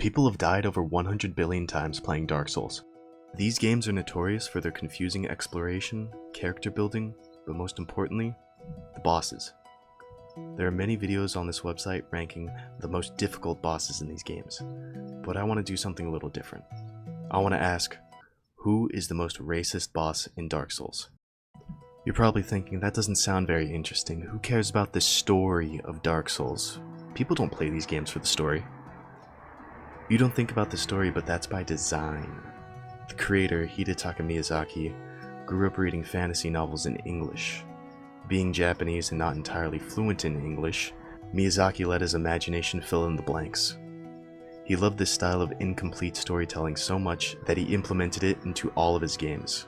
People have died over 100 billion times playing Dark Souls. These games are notorious for their confusing exploration, character building, but most importantly, the bosses. There are many videos on this website ranking the most difficult bosses in these games, but I want to do something a little different. I want to ask, who is the most racist boss in Dark Souls? You're probably thinking, that doesn't sound very interesting. Who cares about the story of Dark Souls? People don't play these games for the story. You don't think about the story, but that's by design. The creator, Hidetaka Miyazaki, grew up reading fantasy novels in English. Being Japanese and not entirely fluent in English, Miyazaki let his imagination fill in the blanks. He loved this style of incomplete storytelling so much that he implemented it into all of his games.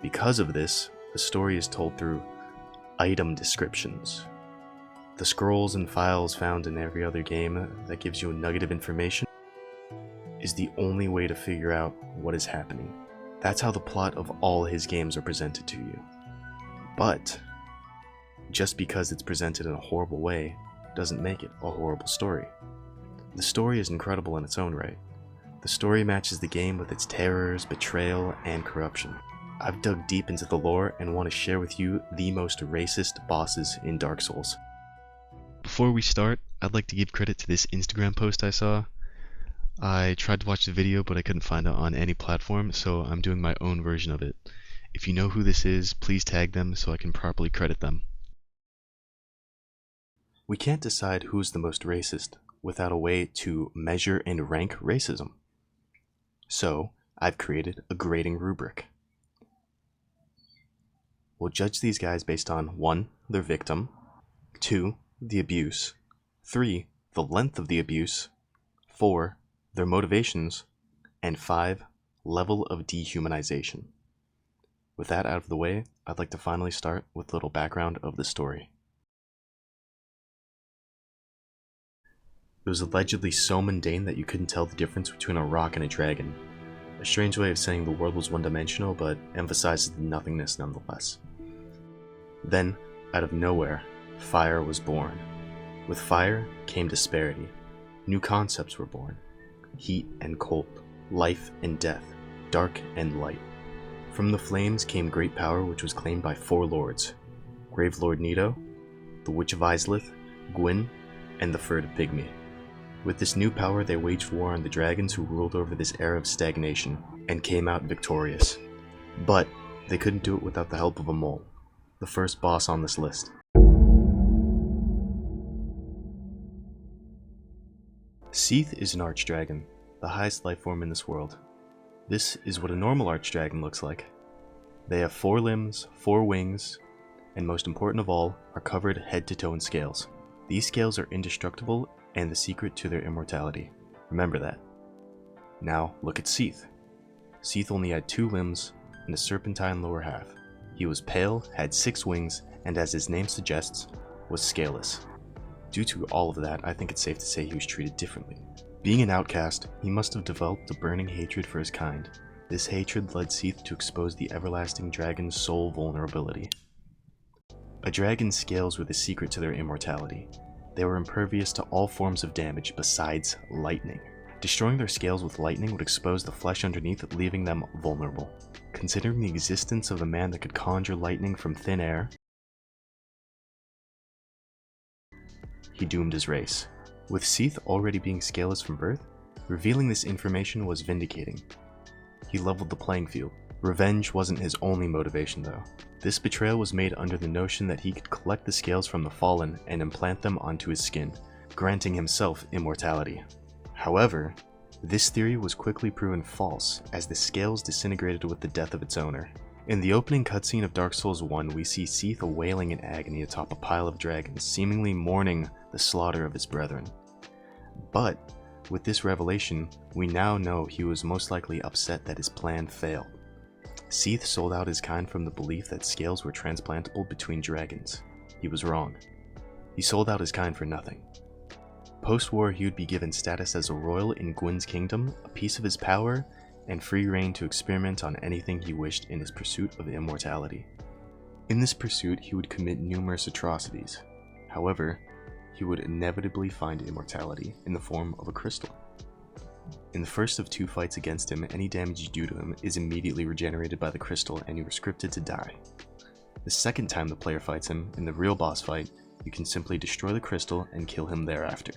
Because of this, the story is told through item descriptions. The scrolls and files found in every other game that gives you a nugget of information is the only way to figure out what is happening. That's how the plot of all his games are presented to you. But just because it's presented in a horrible way doesn't make it a horrible story. The story is incredible in its own right. The story matches the game with its terrors, betrayal, and corruption. I've dug deep into the lore and want to share with you the most racist bosses in Dark Souls. Before we start, I'd like to give credit to this Instagram post I saw. I tried to watch the video, but I couldn't find it on any platform, so I'm doing my own version of it. If you know who this is, please tag them so I can properly credit them. We can't decide who's the most racist without a way to measure and rank racism. So, I've created a grading rubric. We'll judge these guys based on 1. Their victim, 2. The abuse, 3. The length of the abuse, 4. Their motivations, and 5. Level of dehumanization. With that out of the way, I'd like to finally start with a little background of the story. It was allegedly so mundane that you couldn't tell the difference between a rock and a dragon. A strange way of saying the world was one-dimensional, but emphasizes the nothingness nonetheless. Then, out of nowhere, fire was born. With fire came disparity. New concepts were born. Heat and cold, life and death, dark and light. From the flames came great power which was claimed by 4 lords: Gravelord Nito, the Witch of Izalith, Gwyn, and the Furred Pygmy. With this new power they waged war on the dragons who ruled over this era of stagnation, and came out victorious. But they couldn't do it without the help of a mole, the first boss on this list. Seath is an archdragon, the highest life form in this world. This is what a normal archdragon looks like. They have 4 limbs, 4 wings, and most important of all, are covered head to toe in scales. These scales are indestructible and the secret to their immortality. Remember that. Now look at Seath. Seath only had 2 limbs and a serpentine lower half. He was pale, had 6 wings, and as his name suggests, was scaleless. Due to all of that, I think it's safe to say he was treated differently. Being an outcast, he must have developed a burning hatred for his kind. This hatred led Seath to expose the everlasting dragon's sole vulnerability. A dragon's scales were the secret to their immortality. They were impervious to all forms of damage besides lightning. Destroying their scales with lightning would expose the flesh underneath, leaving them vulnerable. Considering the existence of a man that could conjure lightning from thin air, he doomed his race. With Seath already being scaleless from birth, revealing this information was vindicating. He leveled the playing field. Revenge wasn't his only motivation though. This betrayal was made under the notion that he could collect the scales from the fallen and implant them onto his skin, granting himself immortality. However, this theory was quickly proven false as the scales disintegrated with the death of its owner. In the opening cutscene of Dark Souls 1, we see Seath wailing in agony atop a pile of dragons, seemingly mourning the slaughter of his brethren. But with this revelation, we now know he was most likely upset that his plan failed. Seath sold out his kind from the belief that scales were transplantable between dragons. He was wrong. He sold out his kind for nothing. Post-war, he would be given status as a royal in Gwyn's kingdom, a piece of his power, and free reign to experiment on anything he wished in his pursuit of immortality. In this pursuit, he would commit numerous atrocities. However, he would inevitably find immortality in the form of a crystal. In the first of 2 fights against him, any damage you do to him is immediately regenerated by the crystal and you are scripted to die. The second time the player fights him, in the real boss fight, you can simply destroy the crystal and kill him thereafter.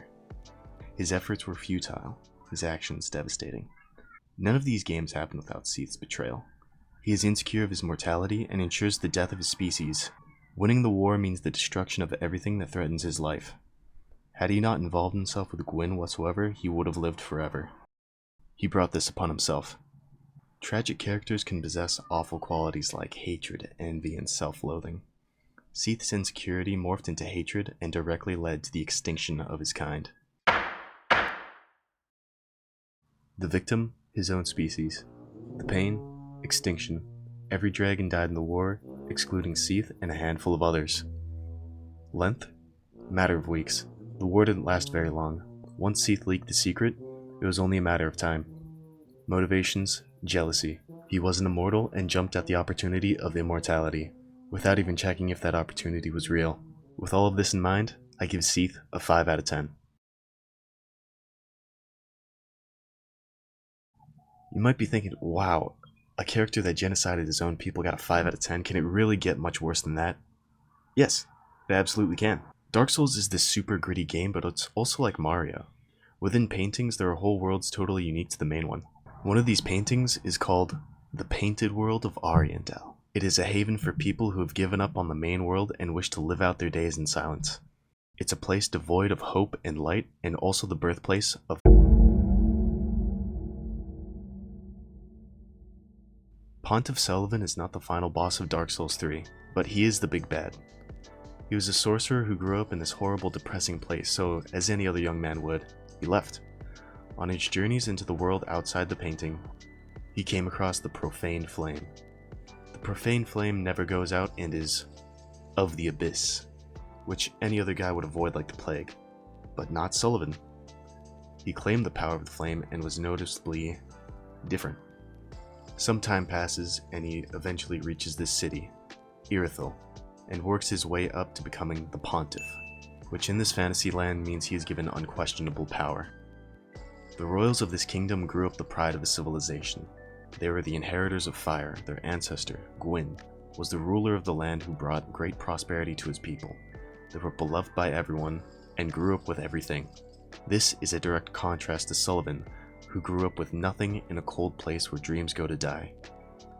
His efforts were futile, his actions devastating. None of these games happen without Seath's betrayal. He is insecure of his mortality and ensures the death of his species. Winning the war means the destruction of everything that threatens his life. Had he not involved himself with Gwyn whatsoever, he would have lived forever. He brought this upon himself. Tragic characters can possess awful qualities like hatred, envy, and self-loathing. Seath's insecurity morphed into hatred and directly led to the extinction of his kind. The victim, his own species. The pain, extinction. Every dragon died in the war, excluding Seath and a handful of others. Length? Matter of weeks. The war didn't last very long. Once Seath leaked the secret, it was only a matter of time. Motivations, jealousy. He was an immortal and jumped at the opportunity of immortality, without even checking if that opportunity was real. With all of this in mind, I give Seath a 5 out of 10. You might be thinking, wow, a character that genocided his own people got a 5 out of 10, can it really get much worse than that? Yes, it absolutely can. Dark Souls is this super gritty game, but it's also like Mario. Within paintings, there are whole worlds totally unique to the main one. One of these paintings is called The Painted World of Ariandel. It is a haven for people who have given up on the main world and wish to live out their days in silence. It's a place devoid of hope and light, and also the birthplace of Pontiff Sulyvahn is not the final boss of Dark Souls 3, but he is the big bad. He was a sorcerer who grew up in this horrible, depressing place, so as any other young man would, he left. On his journeys into the world outside the painting, he came across the Profane Flame. The Profane Flame never goes out and is of the abyss, which any other guy would avoid like the plague, but not Sulyvahn. He claimed the power of the flame and was noticeably different. Some time passes and he eventually reaches this city, Irithyll, and works his way up to becoming the Pontiff, which in this fantasy land means he is given unquestionable power. The royals of this kingdom grew up the pride of a civilization. They were the inheritors of fire. Their ancestor, Gwyn, was the ruler of the land who brought great prosperity to his people. They were beloved by everyone and grew up with everything. This is a direct contrast to Sulyvahn, who grew up with nothing in a cold place where dreams go to die.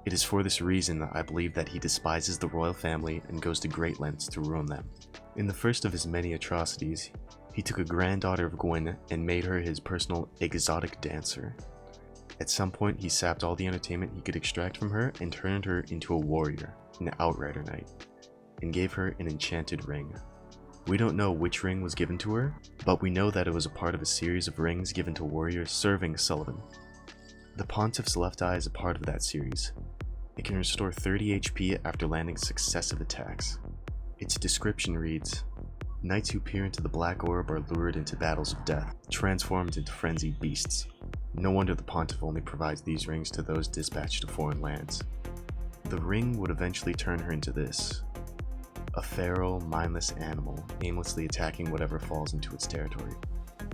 It is for this reason that I believe that he despises the royal family and goes to great lengths to ruin them. In the first of his many atrocities, he took a granddaughter of Gwyn and made her his personal exotic dancer. At some point, he sapped all the entertainment he could extract from her and turned her into a warrior, an outrider knight, and gave her an enchanted ring. We don't know which ring was given to her, but we know that it was a part of a series of rings given to warriors serving Sulyvahn. The Pontiff's left eye is a part of that series. It can restore 30 HP after landing successive attacks. Its description reads, "Knights who peer into the black orb are lured into battles of death, transformed into frenzied beasts." No wonder the Pontiff only provides these rings to those dispatched to foreign lands. The ring would eventually turn her into this: a feral, mindless animal, aimlessly attacking whatever falls into its territory.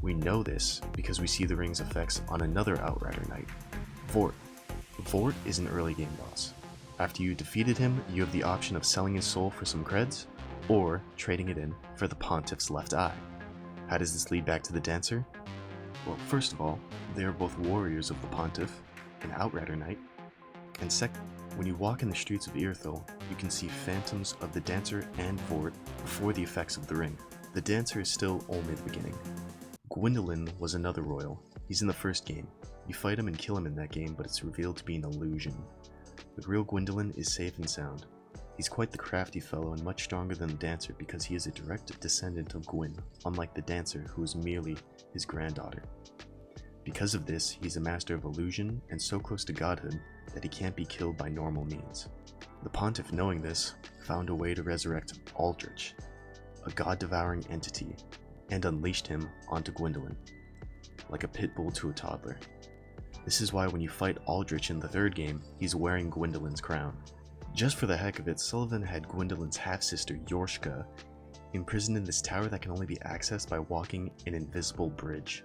We know this because we see the ring's effects on another Outrider Knight, Vort. Vort is an early game boss. After you defeated him, you have the option of selling his soul for some creds, or trading it in for the Pontiff's left eye. How does this lead back to the Dancer? Well, first of all, they are both warriors of the Pontiff, an Outrider Knight, and second, when you walk in the streets of Irithyll, you can see phantoms of the Dancer and Vort before the effects of the ring. The Dancer is still only the beginning. Gwyndolin was another royal. He's in the first game. You fight him and kill him in that game, but it's revealed to be an illusion. The real Gwyndolin is safe and sound. He's quite the crafty fellow and much stronger than the Dancer because he is a direct descendant of Gwyn, unlike the Dancer who is merely his granddaughter. Because of this, he's a master of illusion and so close to godhood that he can't be killed by normal means. The Pontiff, knowing this, found a way to resurrect Aldrich, a god-devouring entity, and unleashed him onto Gwyndolin, like a pit bull to a toddler. This is why when you fight Aldrich in the third game, he's wearing Gwyndolin's crown. Just for the heck of it, Sulyvahn had Gwyndolyn's half-sister Yorshka imprisoned in this tower that can only be accessed by walking an invisible bridge.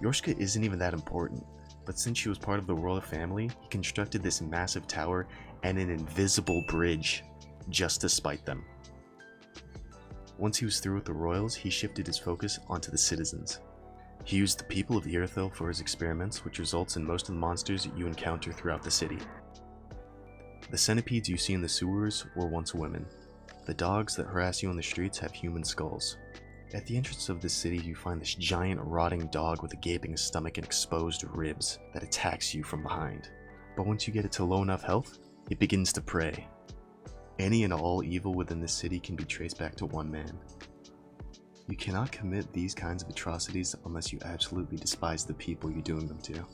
Yorshka isn't even that important. But since she was part of the royal family, he constructed this massive tower and an invisible bridge just to spite them. Once he was through with the royals, he shifted his focus onto the citizens. He used the people of Irithyll for his experiments, which results in most of the monsters you encounter throughout the city. The centipedes you see in the sewers were once women. The dogs that harass you on the streets have human skulls. At the entrance of this city, you find this giant rotting dog with a gaping stomach and exposed ribs that attacks you from behind. But once you get it to low enough health, it begins to prey. Any and all evil within this city can be traced back to one man. You cannot commit these kinds of atrocities unless you absolutely despise the people you're doing them to.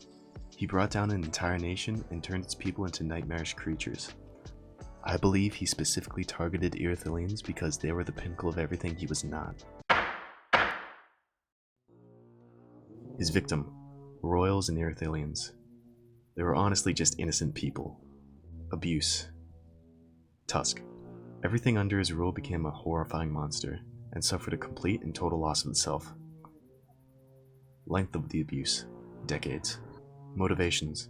He brought down an entire nation and turned its people into nightmarish creatures. I believe he specifically targeted Irithyllians because they were the pinnacle of everything he was not. His victim, royals and Irithyllians. They were honestly just innocent people. Abuse. Tusk. Everything under his rule became a horrifying monster, and suffered a complete and total loss of itself. Length of the abuse. Decades. Motivations.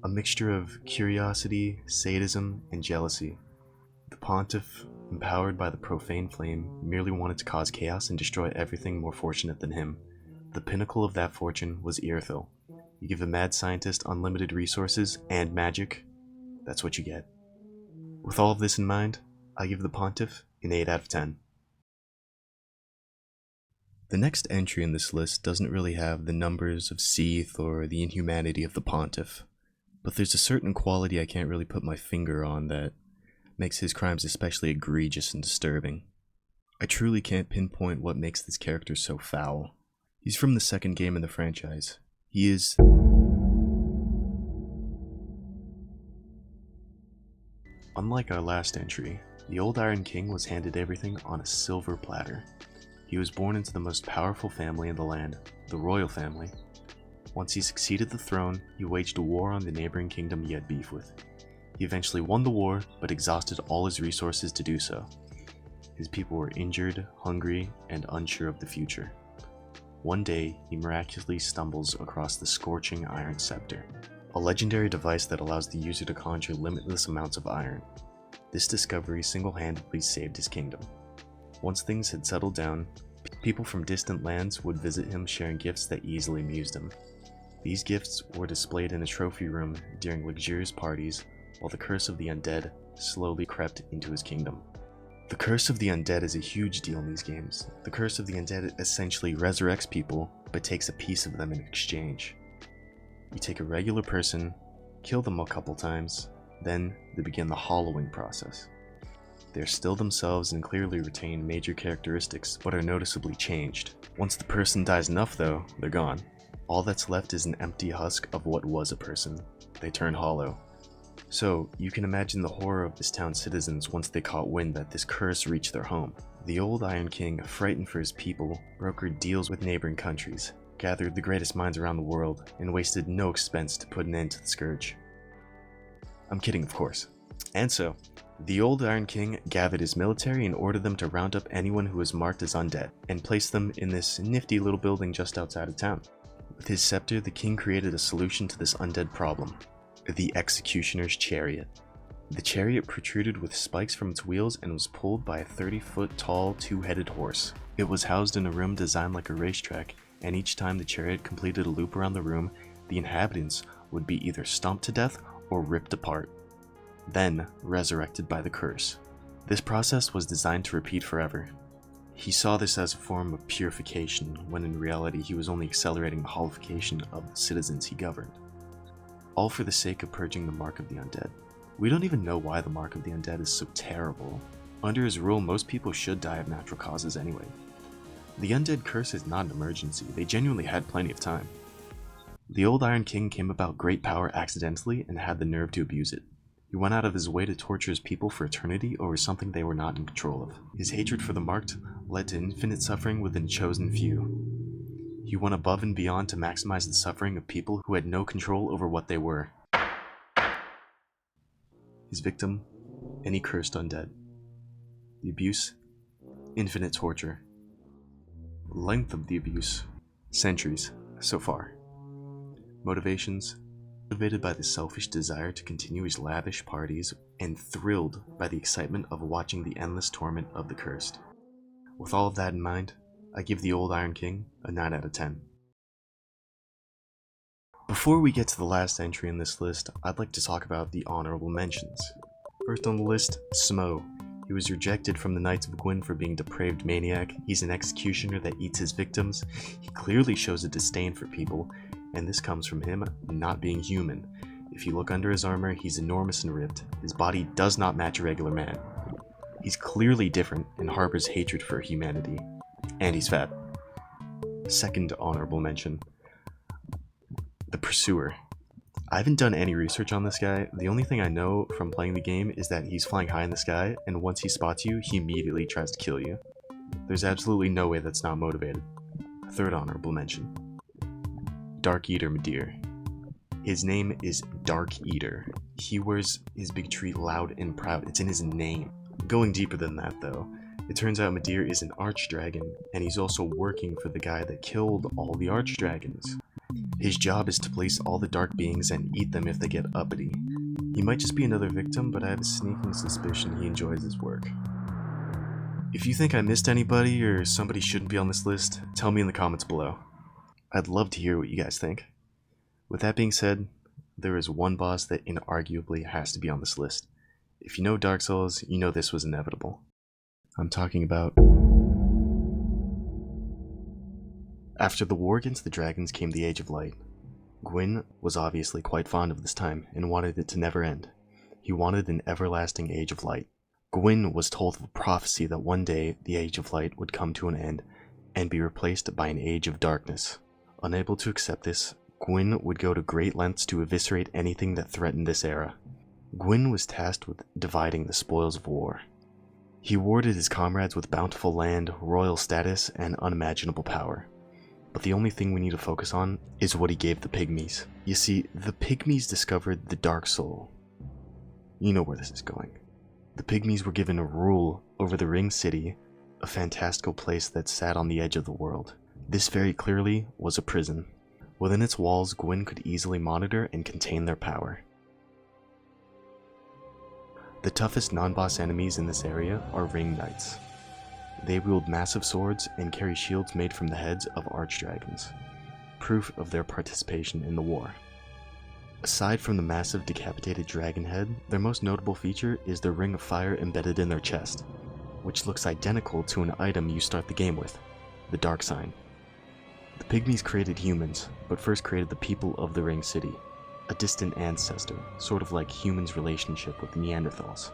A mixture of curiosity, sadism, and jealousy. The pontiff, empowered by the profane flame, merely wanted to cause chaos and destroy everything more fortunate than him. The pinnacle of that fortune was Irithyll. You give a mad scientist unlimited resources and magic, that's what you get. With all of this in mind, I give the pontiff an 8 out of 10. The next entry in this list doesn't really have the numbers of Seath or the inhumanity of the pontiff, but there's a certain quality I can't really put my finger on that makes his crimes especially egregious and disturbing. I truly can't pinpoint what makes this character so foul. He's from the second game in the franchise. He is... Unlike our last entry, the old Iron King was handed everything on a silver platter. He was born into the most powerful family in the land, the royal family. Once he succeeded the throne, he waged a war on the neighboring kingdom he had beef with. He eventually won the war, but exhausted all his resources to do so. His people were injured, hungry, and unsure of the future. One day, he miraculously stumbles across the Scorching Iron Scepter, a legendary device that allows the user to conjure limitless amounts of iron. This discovery single-handedly saved his kingdom. Once things had settled down, people from distant lands would visit him, sharing gifts that easily amused him. These gifts were displayed in a trophy room during luxurious parties, while the curse of the undead slowly crept into his kingdom. The curse of the undead is a huge deal in these games. The curse of the undead essentially resurrects people, but takes a piece of them in exchange. You take a regular person, kill them a couple times, then they begin the hollowing process. They're still themselves and clearly retain major characteristics, but are noticeably changed. Once the person dies enough though, they're gone. All that's left is an empty husk of what was a person. They turn hollow. So, you can imagine the horror of this town's citizens once they caught wind that this curse reached their home. The old Iron King, frightened for his people, brokered deals with neighboring countries, gathered the greatest minds around the world, and wasted no expense to put an end to the scourge. I'm kidding, of course. And so, the old Iron King gathered his military and ordered them to round up anyone who was marked as undead, and place them in this nifty little building just outside of town. With his scepter, the king created a solution to this undead problem. The Executioner's Chariot. The chariot protruded with spikes from its wheels and was pulled by a 30-foot tall, two-headed horse. It was housed in a room designed like a racetrack, and each time the chariot completed a loop around the room, the inhabitants would be either stomped to death or ripped apart, then resurrected by the curse. This process was designed to repeat forever. He saw this as a form of purification, when in reality he was only accelerating the hollification of the citizens he governed. All for the sake of purging the Mark of the Undead. We don't even know why the Mark of the Undead is so terrible. Under his rule, most people should die of natural causes anyway. The Undead curse is not an emergency, they genuinely had plenty of time. The old Iron King came about great power accidentally and had the nerve to abuse it. He went out of his way to torture his people for eternity over something they were not in control of. His hatred for the Marked led to infinite suffering within a chosen few. He went above and beyond to maximize the suffering of people who had no control over what they were. His victim, any cursed undead. The abuse, infinite torture. Length of the abuse, centuries so far. Motivations: motivated by the selfish desire to continue his lavish parties and thrilled by the excitement of watching the endless torment of the cursed. With all of that in mind, I give the Old Iron King a 9 out of 10. Before we get to the last entry in this list, I'd like to talk about the honorable mentions. First on the list, Smo. He was rejected from the Knights of Gwyn for being a depraved maniac. He's an executioner that eats his victims. He clearly shows a disdain for people, and this comes from him not being human. If you look under his armor, he's enormous and ripped. His body does not match a regular man. He's clearly different and harbors hatred for humanity. And he's fat. Second honorable mention, the Pursuer. I haven't done any research on this guy. The only thing I know from playing the game is that he's flying high in the sky, and once he spots you, he immediately tries to kill you. There's absolutely no way that's not motivated. Third honorable mention, Dark Eater Midir. His name is Dark Eater. He wears his big tree loud and proud. It's in his name. Going deeper than that though, it turns out Midir is an archdragon, and he's also working for the guy that killed all the archdragons. His job is to place all the dark beings and eat them if they get uppity. He might just be another victim, but I have a sneaking suspicion he enjoys his work. If you think I missed anybody or somebody shouldn't be on this list, tell me in the comments below. I'd love to hear what you guys think. With that being said, there is one boss that inarguably has to be on this list. If you know Dark Souls, you know this was inevitable. I'm talking about... After the war against the dragons came the Age of Light. Gwyn was obviously quite fond of this time and wanted it to never end. He wanted an everlasting Age of Light. Gwyn was told of a prophecy that one day the Age of Light would come to an end and be replaced by an Age of Darkness. Unable to accept this, Gwyn would go to great lengths to eviscerate anything that threatened this era. Gwyn was tasked with dividing the spoils of war. He rewarded his comrades with bountiful land, royal status, and unimaginable power. But the only thing we need to focus on is what he gave the Pygmies. You see, the Pygmies discovered the Dark Soul. You know where this is going. The Pygmies were given rule over the Ring City, a fantastical place that sat on the edge of the world. This very clearly was a prison. Within its walls, Gwyn could easily monitor and contain their power. The toughest non-boss enemies in this area are Ring Knights. They wield massive swords and carry shields made from the heads of archdragons, proof of their participation in the war. Aside from the massive decapitated dragon head, their most notable feature is the ring of fire embedded in their chest, which looks identical to an item you start the game with, the Dark Sign. The Pygmies created humans, but first created the people of the Ring City, a distant ancestor, sort of like humans' relationship with Neanderthals.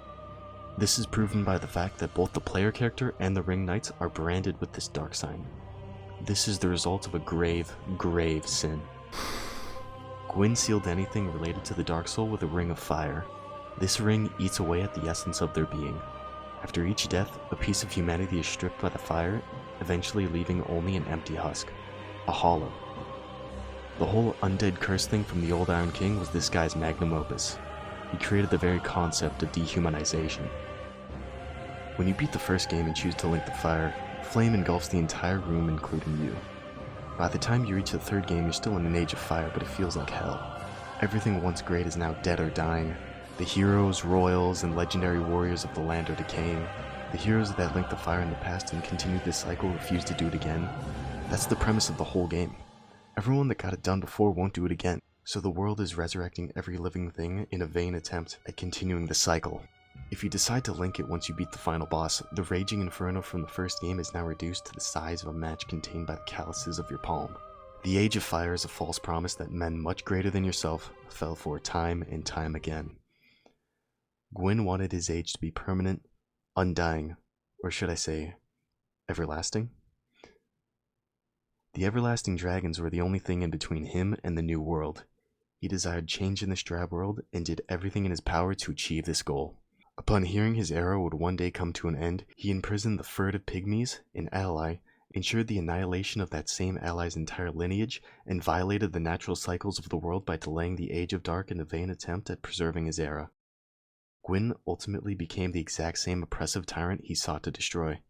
This is proven by the fact that both the player character and the Ring Knights are branded with this Dark Sign. This is the result of a grave, grave sin. Gwyn sealed anything related to the Dark Soul with a ring of fire. This ring eats away at the essence of their being. After each death, a piece of humanity is stripped by the fire, eventually leaving only an empty husk, a hollow. The whole undead curse thing from the Old Iron King was this guy's magnum opus. He created the very concept of dehumanization. When you beat the first game and choose to link the fire, flame engulfs the entire room, including you. By the time you reach the third game, you're still in an age of fire, but it feels like hell. Everything once great is now dead or dying. The heroes, royals, and legendary warriors of the land are decaying. The heroes that linked the fire in the past and continued this cycle refuse to do it again. That's the premise of the whole game. Everyone that got it done before won't do it again, so the world is resurrecting every living thing in a vain attempt at continuing the cycle. If you decide to link it once you beat the final boss, the Raging Inferno from the first game is now reduced to the size of a match contained by the calluses of your palm. The Age of Fire is a false promise that men much greater than yourself fell for time and time again. Gwyn wanted his age to be permanent, undying, or should I say, everlasting? The everlasting dragons were the only thing in between him and the new world. He desired change in this drab world and did everything in his power to achieve this goal. Upon hearing his era would one day come to an end, he imprisoned the furtive Pygmies, an ally, ensured the annihilation of that same ally's entire lineage, and violated the natural cycles of the world by delaying the Age of Dark in a vain attempt at preserving his era. Gwyn ultimately became the exact same oppressive tyrant he sought to destroy.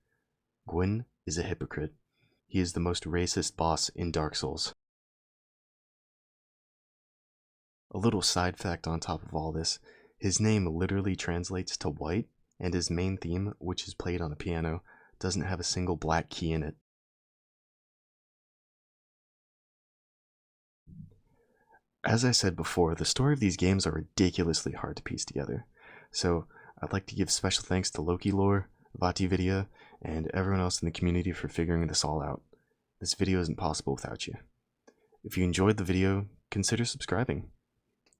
Gwyn is a hypocrite. He is the most racist boss in Dark Souls. A little side fact on top of all this, his name literally translates to white, and his main theme, which is played on a piano, doesn't have a single black key in it. As I said before, the story of these games are ridiculously hard to piece together, so I'd like to give special thanks to LokiLore, VaatiVidya, and everyone else in the community for figuring this all out. This video isn't possible without you. If you enjoyed the video, consider subscribing.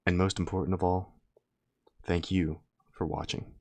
And most important of all, thank you for watching.